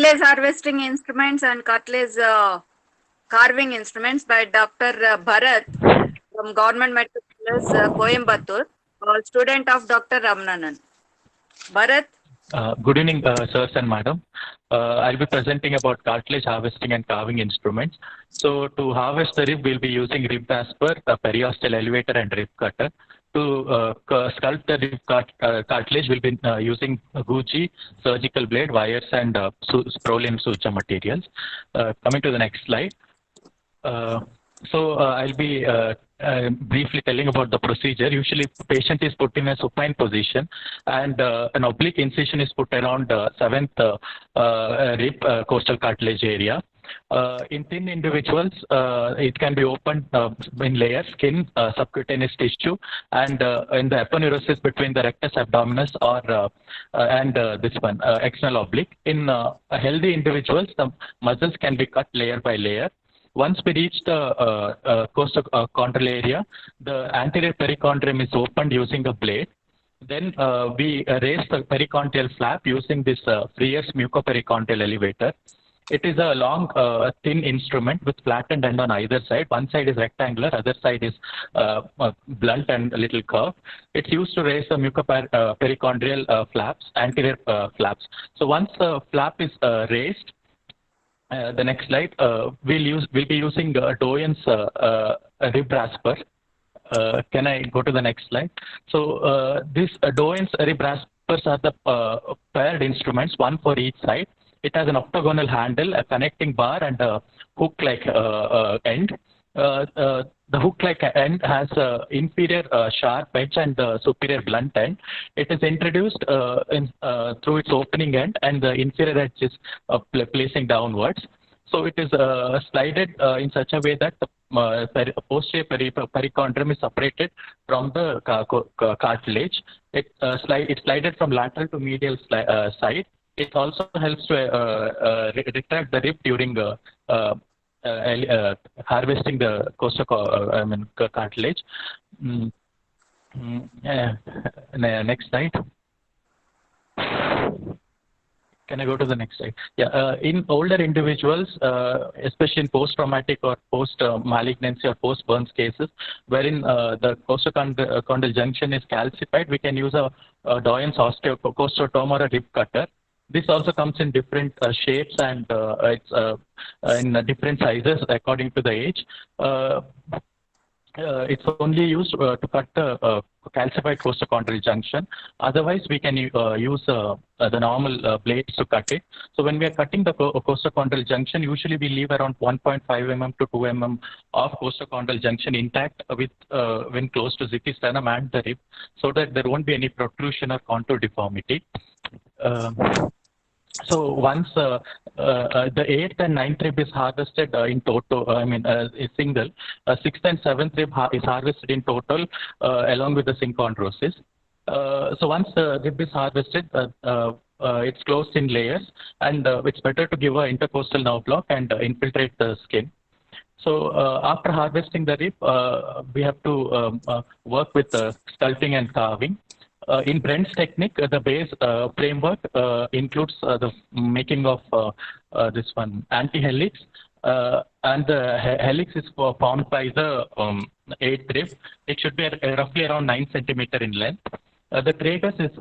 Cartilage harvesting instruments and cartilage carving instruments by Dr. Bharat from Government Medical College, Coimbatore, student of Dr. Ramnanan. Bharat? Good evening, sirs and madam. I'll be presenting about cartilage harvesting and carving instruments. So to harvest the rib, we'll be using rib asper, a periosteal elevator and rib cutter. To sculpt the rib cartilage, we'll be using Gucci, surgical blade, wires, and Prolium suture materials. Coming to the next slide. I'll be briefly telling about the procedure. Usually, the patient is put in a supine position, and an oblique incision is put around 7th rib costal cartilage area. In thin individuals, it can be opened in layers, skin, subcutaneous tissue, and in the aponeurosis between the rectus abdominis or and this one, external oblique. In healthy individuals, the muscles can be cut layer by layer. Once we reach the costochondral area, the anterior perichondrium is opened using a blade. Then we raise the perichondrial flap using this Freer's mucoperichondrial elevator. It is a long, thin instrument with flattened end on either side. One side is rectangular, other side is blunt and a little curved. It's used to raise the mucoperichondrial flaps, anterior flaps. So once the flap is raised, the next slide, we'll be using Doyen's rib rasper. Can I go to the next slide? So these Doyen's rib raspers are the paired instruments, one for each side. It has an octagonal handle, a connecting bar, and a hook-like end. The hook-like end has inferior sharp edge and superior blunt end. It is introduced through its opening end, and the inferior edge is placing downwards. So it is slided in such a way that the posterior perichondrium is separated from the cartilage. It's slided from lateral to medial side. It also helps to retract the rib during harvesting the cartilage. Next slide. Can I go to the next slide? Yeah, in older individuals, especially in post-traumatic or post-malignancy or post-burns cases, wherein the costochondral junction is calcified, we can use a Doyen's osteocostotome or a rib cutter. This also comes in different shapes and it's in different sizes according to the age. It's only used to cut the calcified costochondral junction. Otherwise, we can use the normal blades to cut it. So when we are cutting the costochondral junction, usually we leave around 1.5 mm to 2 mm of costochondral junction intact with when close to xiphisternum and the rib, so that there won't be any protrusion or contour deformity. So once the 8th and 9th rib is harvested in total, is single, 6th and 7th rib is harvested in total along with the synchondrosis. So once the rib is harvested, it's closed in layers, and it's better to give an intercostal nerve block and infiltrate the skin. So after harvesting the rib, we have to work with sculpting and carving. In Brent's technique, the base framework includes the making of this one anti-helix, and the helix is formed by the 8th rib. It should be roughly around 9 cm in length. The tragus is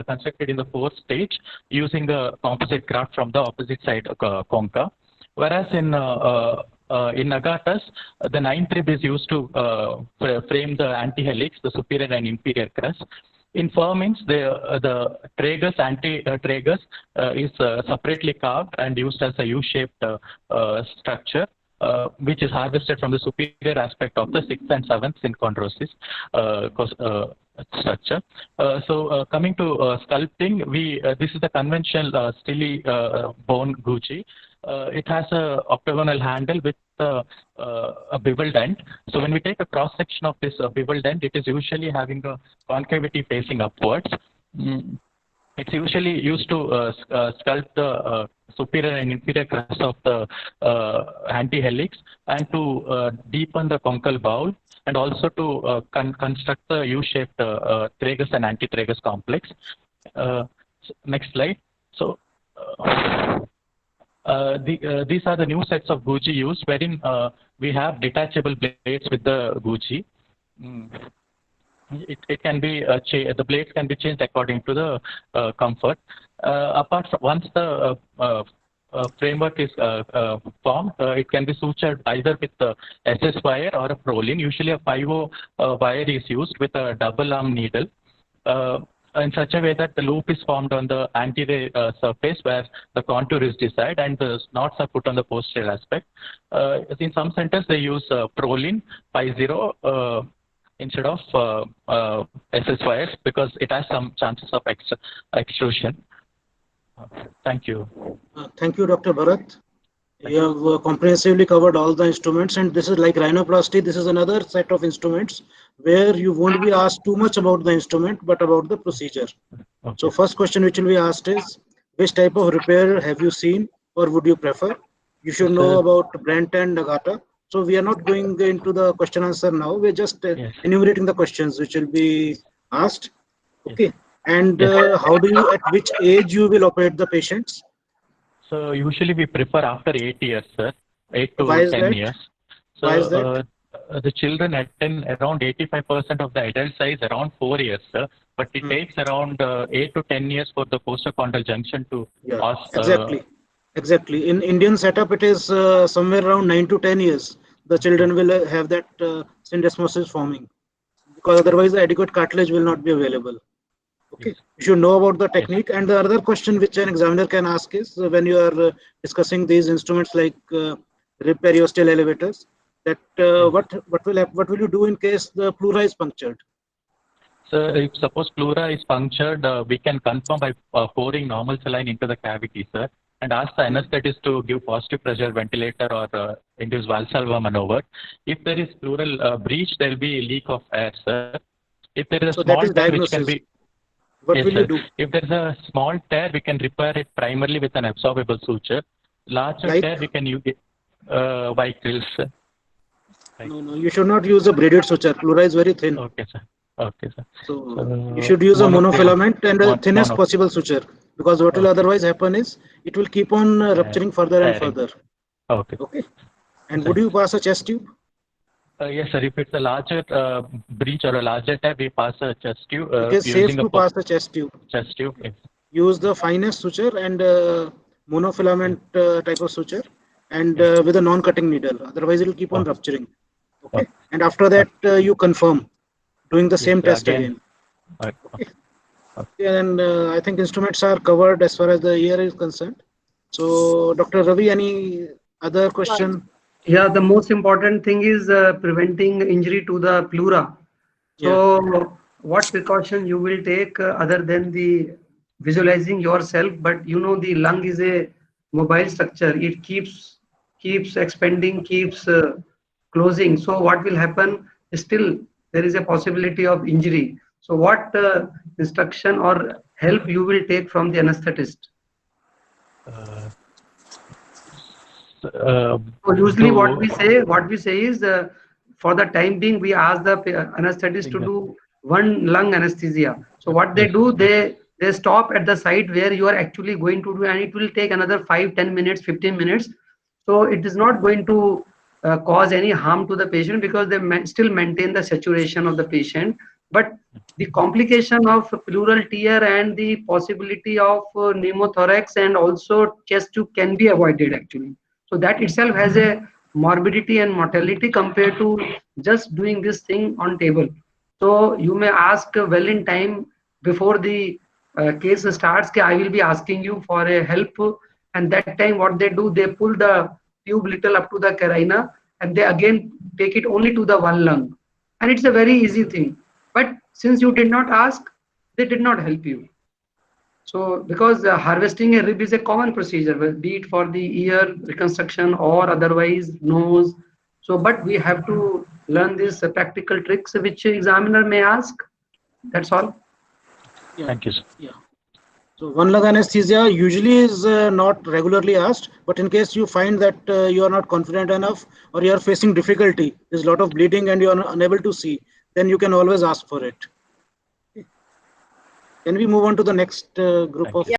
constructed in the 4th stage using the composite graft from the opposite side concha. Whereas in Agathas, the 9th rib is used to frame the anti-helix, the superior and inferior crest. In Firmins, the tragus, anti-tragus is separately carved and used as a U-shaped structure, which is harvested from the superior aspect of the 6th and 7th synchondrosis structure. Coming to sculpting, this is the conventional stele bone Gucci. It has a octagonal handle with a beveled end. So when we take a cross section of this beveled end, it is usually having a concavity facing upwards. It's usually used to sculpt the superior and inferior crest of the anti-helix, and to deepen the conchal bowl, and also to construct the U-shaped tragus and antitragus complex. Next slide. So These are the new sets of Guji used, wherein we have detachable blades with the Guji. It can be the blades can be changed according to the comfort. Apart from once the framework is formed, it can be sutured either with the SS wire or a Prolene. Usually a 5/0 wire is used with a double arm needle. In such a way that the loop is formed on the anterior surface where the contour is desired and the knots are put on the posterior aspect. In some centers they use Prolene 5/0 instead of SS wires because it has some chances of extrusion. Thank you. Thank you, Dr. Bharat. You have comprehensively covered all the instruments, and this is like rhinoplasty. This is another set of instruments where you won't be asked too much about the instrument, but about the procedure. Okay. So first question which will be asked is, which type of repair have you seen or would you prefer? You should know about Brent and Nagata. So we are not going into the question answer now. We're just enumerating the questions which will be asked. Okay. Yes. And how do you, at which age you will operate the patients? So usually we prefer after 8 years, sir. 8 to Why is 10 that? years. So Why is that? the children attain around 85% of the adult size around 4 years, sir. But it takes around 8 to 10 years for the costochondral junction to pass. Exactly. In Indian setup, it is somewhere around 9 to 10 years. The children will have that syndesmosis forming, because otherwise the adequate cartilage will not be available. Okay, you should know about the technique. And the other question which an examiner can ask is when you are discussing these instruments like rib periosteal elevators, that what will you do in case the pleura is punctured? So if suppose pleura is punctured, we can confirm by pouring normal saline into the cavity, sir, and ask the anesthetist to give positive pressure ventilator or induce Valsalva maneuver. If there is pleural breach, there will be a leak of air, sir. If there is a small tear which can be What will you do? If there is a small tear, we can repair it primarily with an absorbable suture. Larger tear, we can use Vicryl. No, you should not use a braided suture. Pleura is very thin. Okay, sir. Okay, sir. So you should use a monofilament and the thinnest possible suture, because what will otherwise happen is it will keep on rupturing further and further. Okay. Okay. And would you pass a chest tube? Yes, sir. If it's a larger breach or a larger tear, we pass a chest tube. It is safe to pass a chest tube. Chest tube, yes. Use the finest suture and monofilament type of suture, and with a non-cutting needle. Otherwise, it will keep on rupturing. Okay. And after that, you confirm doing the same test again. Okay. And I think instruments are covered as far as the ear is concerned. So, Dr. Ravi, any other question? Yeah, the most important thing is preventing injury to the pleura. So, what precaution you will take other than the visualizing yourself? But you know, the lung is a mobile structure. It keeps expanding, keeps closing. So, what will happen? Still, there is a possibility of injury. So, what instruction or help you will take from the anesthetist? So usually what we say is for the time being we ask the anesthetist to do one lung anesthesia. So what they do, they stop at the site where you are actually going to do, and it will take another 5-10 minutes, 15 minutes. So it is not going to cause any harm to the patient, because they still maintain the saturation of the patient. But the complication of pleural tear and the possibility of pneumothorax and also chest tube can be avoided actually. So that itself has a morbidity and mortality compared to just doing this thing on table. So you may ask well in time before the case starts, I will be asking you for a help. And that time what they do, they pull the tube little up to the carina and they again take it only to the one lung. And it's a very easy thing. But since you did not ask, they did not help you. So, because harvesting a rib is a common procedure, be it for the ear reconstruction or otherwise nose. So, but we have to learn these practical tricks which examiner may ask. That's all. Thank you, sir. Yeah. So, one lung anesthesia usually is not regularly asked, but in case you find that you are not confident enough or you are facing difficulty, there's a lot of bleeding and you are unable to see, then you can always ask for it. Can we move on to the next group of